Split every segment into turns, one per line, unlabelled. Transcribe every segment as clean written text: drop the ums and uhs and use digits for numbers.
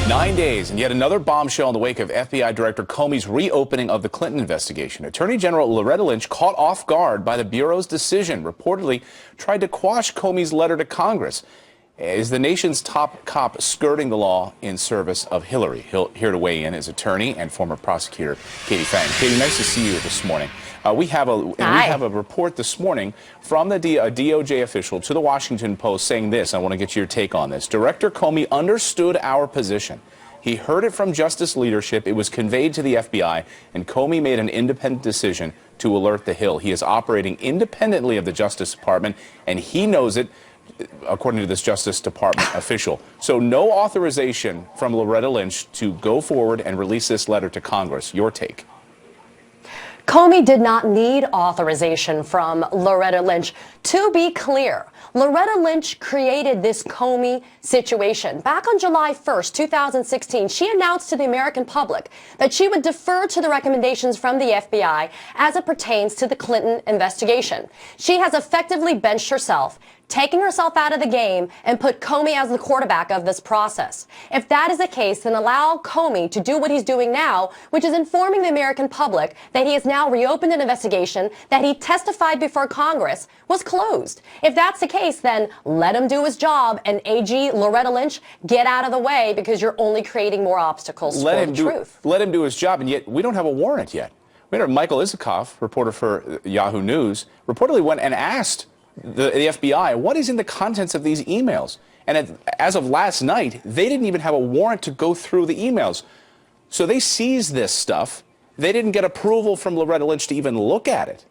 Nine days and yet another bombshell in the wake of FBI Director Comey's reopening of the Clinton investigation. Attorney General Loretta Lynch, caught off guard by the Bureau's decision, reportedly tried to quash Comey's letter to Congress. Is the nation's top cop skirting the law in service of Hillary? Here to weigh in is attorney and former prosecutor Katie Phang. Katie, nice to see you this morning. We have a report this morning from a DOJ official to the Washington Post saying this. I want to get your take on this. Director Comey understood our position. He heard it from justice leadership. It was conveyed to the FBI, and Comey made an independent decision to alert the Hill. He is operating independently of the Justice Department, and he knows it, according to this Justice Department official. So no authorization from Loretta Lynch to go forward and release this letter to Congress. Your take?
Comey did not need authorization from Loretta Lynch. To be clear, Loretta Lynch created this Comey situation. Back on July 1st, 2016, she announced to the American public that she would defer to the recommendations from the FBI as it pertains to the Clinton investigation. She has effectively benched herself, taking herself out of the game, and put Comey as the quarterback of this process. If that is the case, then allow Comey to do what he's doing now, which is informing the American public that he has now reopened an investigation that he testified before Congress was closed. If that's the case, then let him do his job, and AG Loretta Lynch, get out of the way, because you're only creating more obstacles for the truth.
Let him do his job, and yet we don't have a warrant yet. Michael Isikoff, reporter for Yahoo News, reportedly went and asked the FBI, what is in the contents of these emails? And as of last night, they didn't even have a warrant to go through the emails. So they seized this stuff. They didn't get approval from Loretta Lynch to even look at it.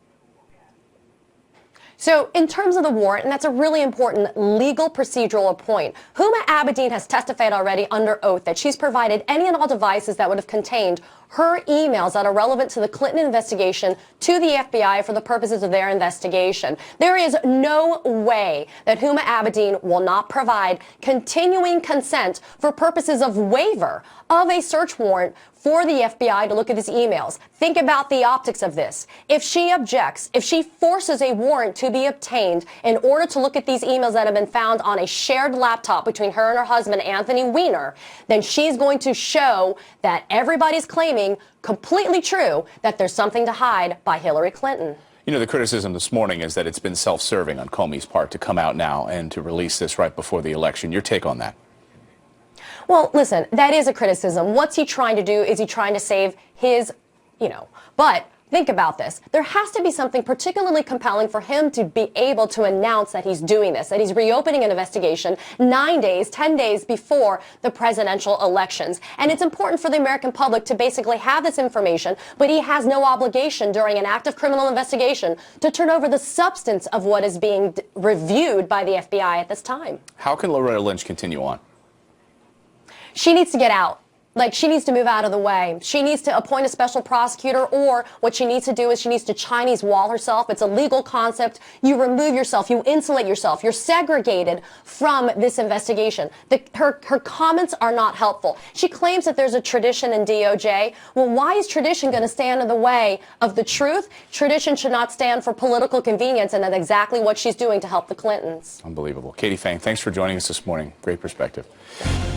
So in terms of the warrant, and that's a really important legal procedural point, Huma Abedin has testified already under oath that she's provided any and all devices that would have contained her emails that are relevant to the Clinton investigation to the FBI for the purposes of their investigation. There is no way that Huma Abedin will not provide continuing consent for purposes of waiver of a search warrant for the FBI to look at his emails. Think about the optics of this. If she objects, if she forces a warrant to be obtained in order to look at these emails that have been found on a shared laptop between her and her husband, Anthony Weiner, then she's going to show that everybody's claiming completely true that there's something to hide by Hillary Clinton.
You know, the criticism this morning is that it's been self-serving on Comey's part to come out now and to release this right before the election. Your take on that?
Well, listen, that is a criticism. What's he trying to do? Is he trying to save his, but think about this. There has to be something particularly compelling for him to be able to announce that he's doing this, that he's reopening an investigation 9 days, 10 days before the presidential elections. And it's important for the American public to basically have this information, but he has no obligation during an active criminal investigation to turn over the substance of what is being reviewed by the FBI at this time.
How can Loretta Lynch continue on?
She needs to get out. She needs to move out of the way. She needs to appoint a special prosecutor, or what she needs to do is she needs to Chinese wall herself. It's a legal concept. You remove yourself. You insulate yourself. You're segregated from this investigation. Her comments are not helpful. She claims that there's a tradition in DOJ. Well, why is tradition going to stand in the way of the truth? Tradition should not stand for political convenience, and that's exactly what she's doing to help the Clintons.
Unbelievable. Katie Phang, thanks for joining us this morning. Great perspective.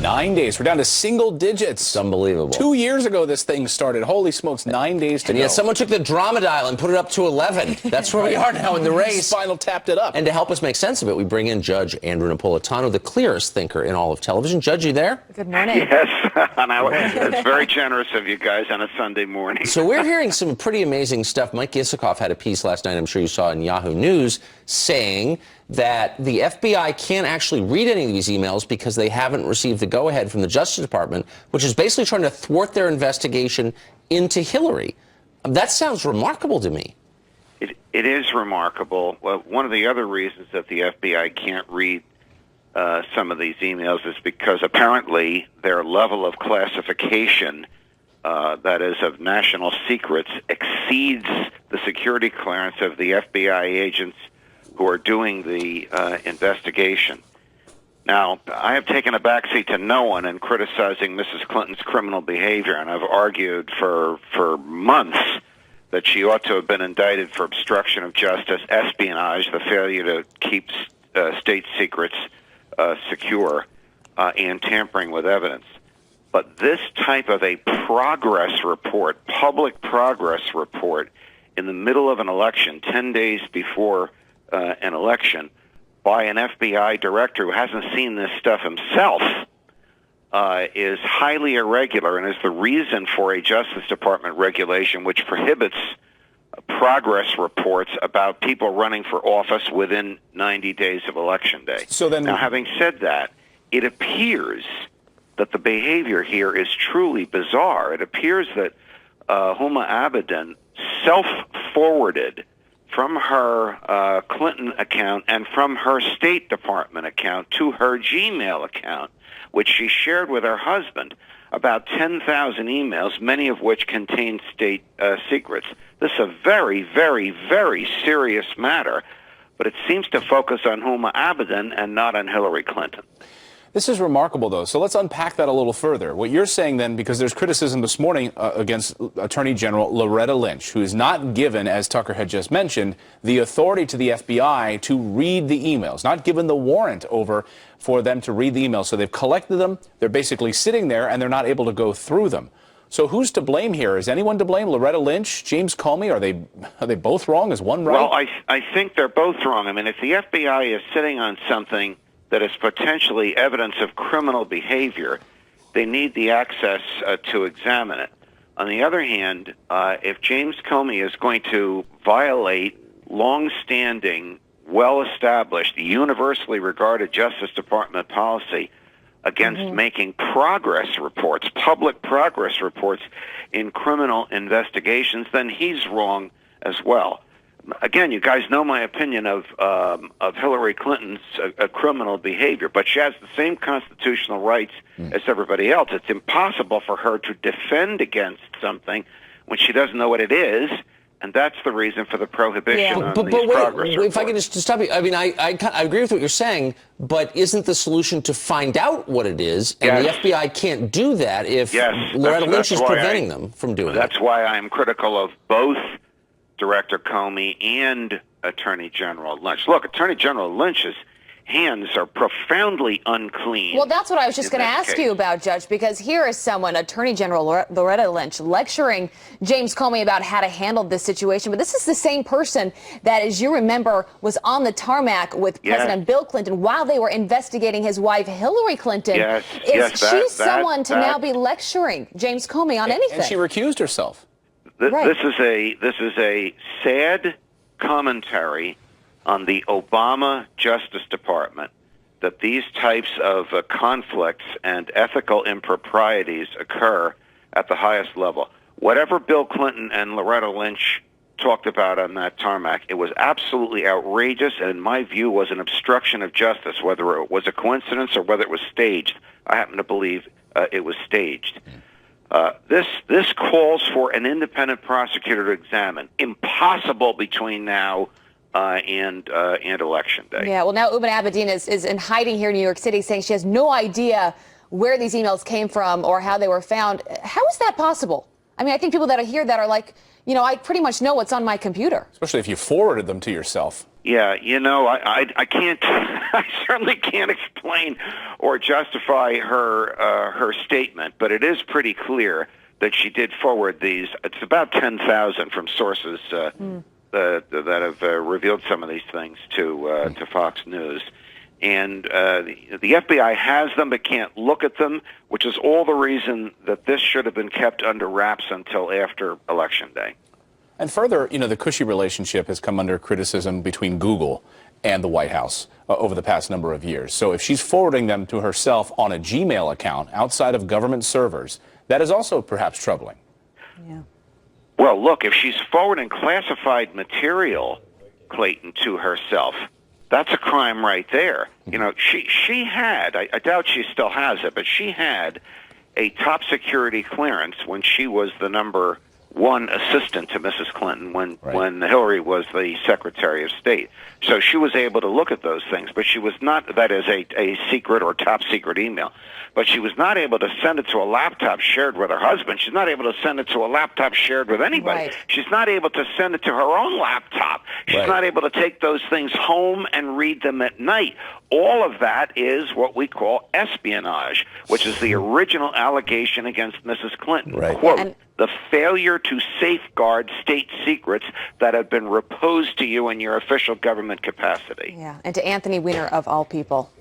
9 days. We're down to single digits.
It's unbelievable.
2 years ago this thing started. Holy smokes, 9 days to go.
And yet someone took the drama dial and put it up to 11. That's where we are now in the race.
Spinal tapped it up.
And to help us make sense of it, we bring in Judge Andrew Napolitano, the clearest thinker in all of television. Judge, you there?
Good morning.
Yes, it's very generous of you guys on a Sunday morning.
So we're hearing some pretty amazing stuff. Mike Isikoff had a piece last night, I'm sure you saw in Yahoo News, saying that the FBI can't actually read any of these emails because they haven't received the go-ahead from the Justice Department, which is basically trying to thwart their investigation into Hillary. That sounds remarkable to me.
It is remarkable. Well, one of the other reasons that the FBI can't read some of these emails is because apparently their level of classification, that is of national secrets, exceeds the security clearance of the FBI agents who are doing the investigation. Now, I have taken a backseat to no one in criticizing Mrs. Clinton's criminal behavior, and I've argued for months that she ought to have been indicted for obstruction of justice, espionage, the failure to keep state secrets secure, and tampering with evidence. But this type of a progress report, public progress report, in the middle of an election, 10 days before an election, by an FBI director who hasn't seen this stuff himself, is highly irregular and is the reason for a Justice Department regulation which prohibits progress reports about people running for office within 90 days of Election Day.
So then,
now, having said that, it appears that the behavior here is truly bizarre. It appears that Huma Abedin self-forwarded from her Clinton account and from her State Department account to her Gmail account, which she shared with her husband, about 10,000 emails, many of which contain state secrets. This is a very, very, very serious matter, but it seems to focus on Huma Abedin and not on Hillary Clinton.
this is remarkable, though. So let's unpack that a little further. What you're saying then, because there's criticism this morning against Attorney General Loretta Lynch, who is not given, as Tucker had just mentioned, the authority to the FBI to read the emails, not given the warrant over for them to read the emails. So they've collected them. They're basically sitting there, and they're not able to go through them. So who's to blame here? Is anyone to blame? Loretta Lynch, James Comey? Are they both wrong? Is one right?
Well, I think they're both wrong. I mean, if the FBI is sitting on something that is potentially evidence of criminal behavior, they need the access to examine it. On the other hand, if James Comey is going to violate long-standing, well-established, universally regarded Justice Department policy against making progress reports, public progress reports in criminal investigations, then he's wrong as well. Again, you guys know my opinion of Hillary Clinton's criminal behavior, but she has the same constitutional rights as everybody else. It's impossible for her to defend against something when she doesn't know what it is, and that's the reason for the prohibition on these progress reports.
If I can just stop you, I mean, I agree with what you're saying, but isn't the solution to find out what it is? And the FBI can't do that if Loretta Lynch is preventing them from doing it.
That's why I'm critical of both Director Comey and Attorney General Lynch. Look, Attorney General Lynch's hands are profoundly unclean.
Well, that's what I was just going to ask you about, Judge, because here is someone, Attorney General Loretta Lynch, lecturing James Comey about how to handle this situation. But this is the same person that, as you remember, was on the tarmac with President Bill Clinton while they were investigating his wife, Hillary Clinton. Is she someone to now be lecturing James Comey on anything?
And she recused herself.
This is a sad commentary on the Obama Justice Department that these types of conflicts and ethical improprieties occur at the highest level. Whatever Bill Clinton and Loretta Lynch talked about on that tarmac, it was absolutely outrageous and, in my view, was an obstruction of justice, whether it was a coincidence or whether it was staged. I happen to believe it was staged. This calls for an independent prosecutor to examine. Impossible between now and Election Day.
Yeah, well, now Huma Abedin is in hiding here in New York City, saying she has no idea where these emails came from or how they were found. How is that possible? I mean, I think people that are here that are like, you know, I pretty much know what's on my computer.
Especially if you forwarded them to yourself.
Yeah, you know, I can't, I certainly can't explain or justify her statement, but it is pretty clear that she did forward these. It's about 10,000 from sources that have revealed some of these things to Fox News. And the FBI has them but can't look at them, which is all the reason that this should have been kept under wraps until after Election Day.
And further, you know, the cushy relationship has come under criticism between Google and the White House over the past number of years. So if she's forwarding them to herself on a Gmail account outside of government servers, that is also perhaps troubling.
Yeah.
Well, look, if she's forwarding classified material, Clayton, to herself, that's a crime right there. You know, she had, I doubt she still has it, but she had a top security clearance when she was the number one assistant to Mrs. Clinton when Hillary was the Secretary of State. So she was able to look at those things, but she was not, that is a secret or top secret email, but she was not able to send it to a laptop shared with her husband. She's not able to send it to a laptop shared with anybody.
Right.
She's not able to send it to her own laptop. She's not able to take those things home and read them at night. All of that is what we call espionage, which is the original allegation against Mrs. Clinton.
Right.
Quote, the failure to safeguard state secrets that have been reposed to you in your official government capacity.
Yeah, and to Anthony Weiner, of all people.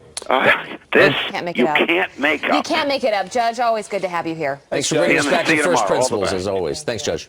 This
Can't make
you
it up.
can't make up.
You can't make it up, Judge. Always good to have you here.
Thanks for bringing us back
See
to
you
first
tomorrow. All the
principles,
best.
as always. Thanks, Judge.